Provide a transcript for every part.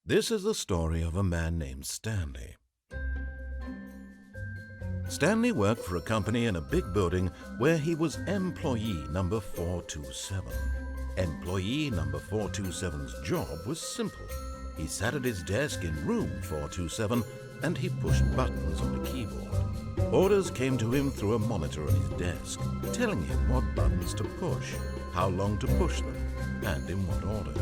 This is the story of a man named Stanley. Stanley worked for a company in a big building where he was employee number 427. Employee number 427's job was simple. He sat at his desk in room 427 and he pushed buttons on a keyboard. Orders came to him through a monitor on his desk, telling him what buttons to push, how long to push them, and in what order.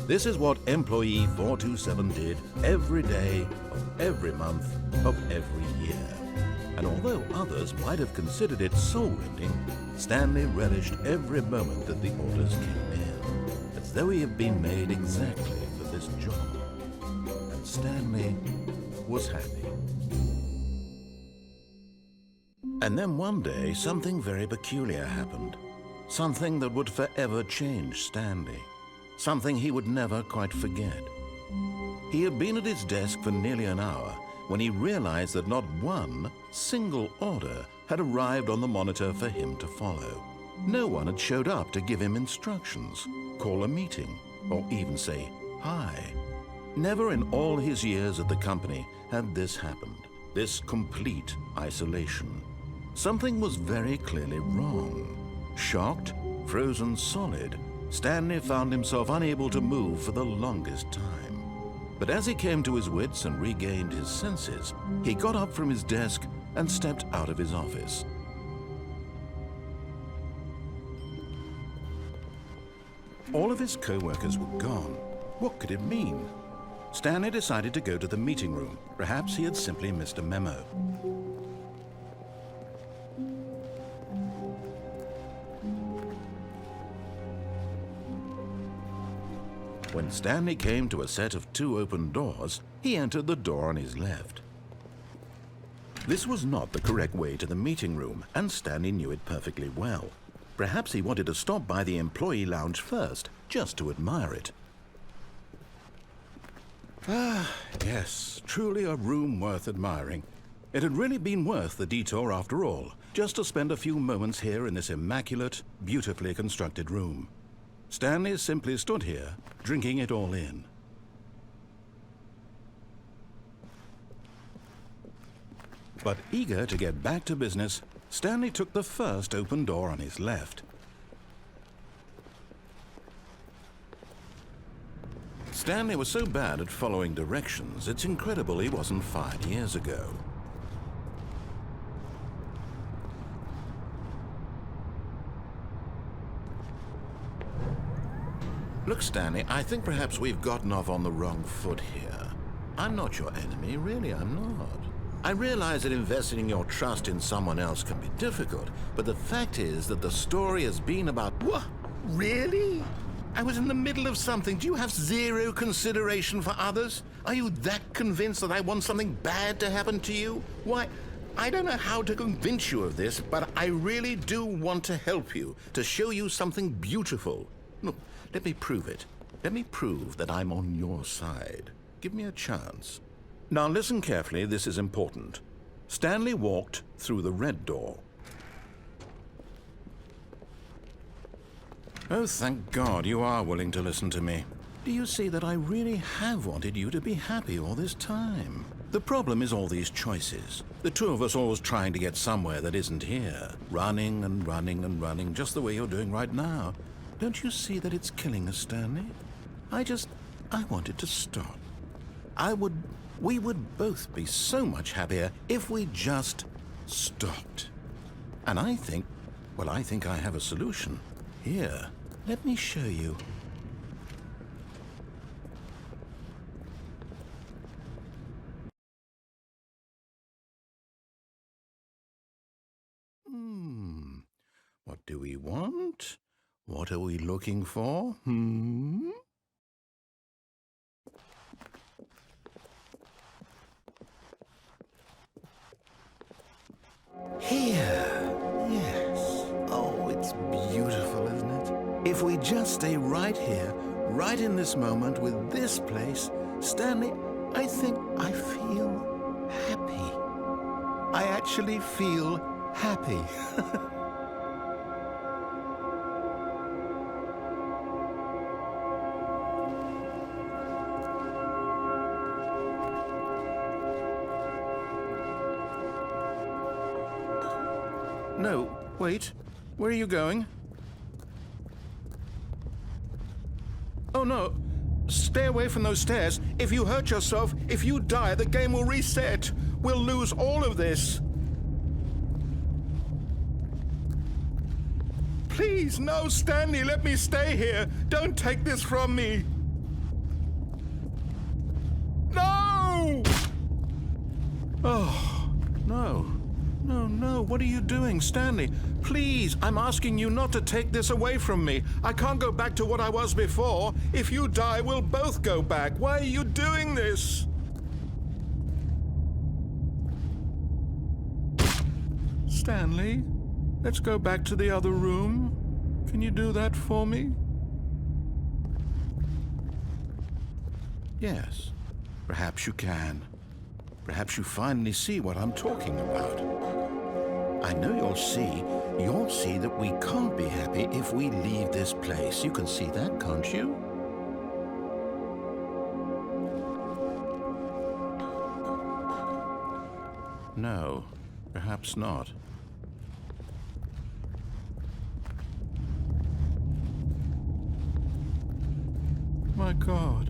This is what employee 427 did every day of every month of every year. And although others might have considered it soul-rending, Stanley relished every moment that the orders came in, as though he had been made exactly for this job. And Stanley was happy. And then one day, something very peculiar happened. Something that would forever change Stanley. Something he would never quite forget. He had been at his desk for nearly an hour when he realized that not one single order had arrived on the monitor for him to follow. No one had showed up to give him instructions, call a meeting, or even say hi. Never in all his years at the company had this happened, this complete isolation. Something was very clearly wrong. Shocked, frozen solid, Stanley found himself unable to move for the longest time. But as he came to his wits and regained his senses, he got up from his desk and stepped out of his office. All of his co-workers were gone. What could it mean? Stanley decided to go to the meeting room. Perhaps he had simply missed a memo. When Stanley came to a set of 2 open doors, he entered the door on his left. This was not the correct way to the meeting room, and Stanley knew it perfectly well. Perhaps he wanted to stop by the employee lounge first, just to admire it. Ah, yes, truly a room worth admiring. It had really been worth the detour after all, just to spend a few moments here in this immaculate, beautifully constructed room. Stanley simply stood here, drinking it all in. But eager to get back to business, Stanley took the first open door on his left. Stanley was so bad at following directions, it's incredible he wasn't fired years ago. Look, Stanley, I think perhaps we've gotten off on the wrong foot here. I'm not your enemy, really, I'm not. I realize that investing your trust in someone else can be difficult, but the fact is that the story has been about... What? Really? I was in the middle of something. Do you have zero consideration for others? Are you that convinced that I want something bad to happen to you? Why, I don't know how to convince you of this, but I really do want to help you, to show you something beautiful. Look, let me prove it. Let me prove that I'm on your side. Give me a chance. Now listen carefully, this is important. Stanley walked through the red door. Oh, thank God you are willing to listen to me. Do you see that I really have wanted you to be happy all this time? The problem is all these choices. The two of us always trying to get somewhere that isn't here. Running and running and running, just the way you're doing right now. Don't you see that it's killing us, Stanley? I wanted to stop. We would both be so much happier if we just stopped. And I think I have a solution. Here, let me show you. What do we want? What are we looking for? Here. Yes. Oh, it's beautiful, isn't it? If we just stay right here, right in this moment with this place, Stanley, I think I feel happy. I actually feel happy. No, wait. Where are you going? Oh, no. Stay away from those stairs. If you hurt yourself, if you die, the game will reset. We'll lose all of this. Please, no, Stanley, let me stay here. Don't take this from me. No! Oh, no. No, no, what are you doing, Stanley? Please, I'm asking you not to take this away from me. I can't go back to what I was before. If you die, we'll both go back. Why are you doing this? Stanley, let's go back to the other room. Can you do that for me? Yes, perhaps you can. Perhaps you finally see what I'm talking about. I know you'll see that we can't be happy if we leave this place. You can see that, can't you? No, perhaps not. My God,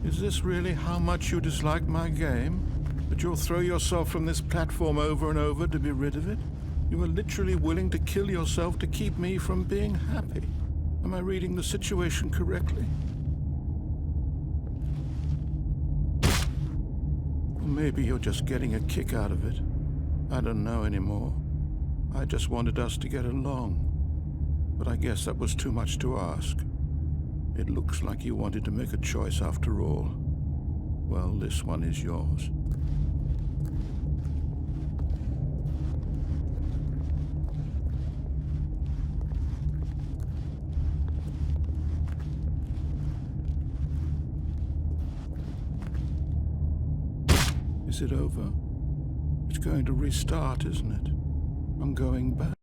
is this really how much you dislike my game? That you'll throw yourself from this platform over and over to be rid of it? You are literally willing to kill yourself to keep me from being happy. Am I reading the situation correctly? Or maybe you're just getting a kick out of it. I don't know anymore. I just wanted us to get along. But I guess that was too much to ask. It looks like you wanted to make a choice after all. Well, this one is yours. Is it over? It's going to restart, isn't it? I'm going back.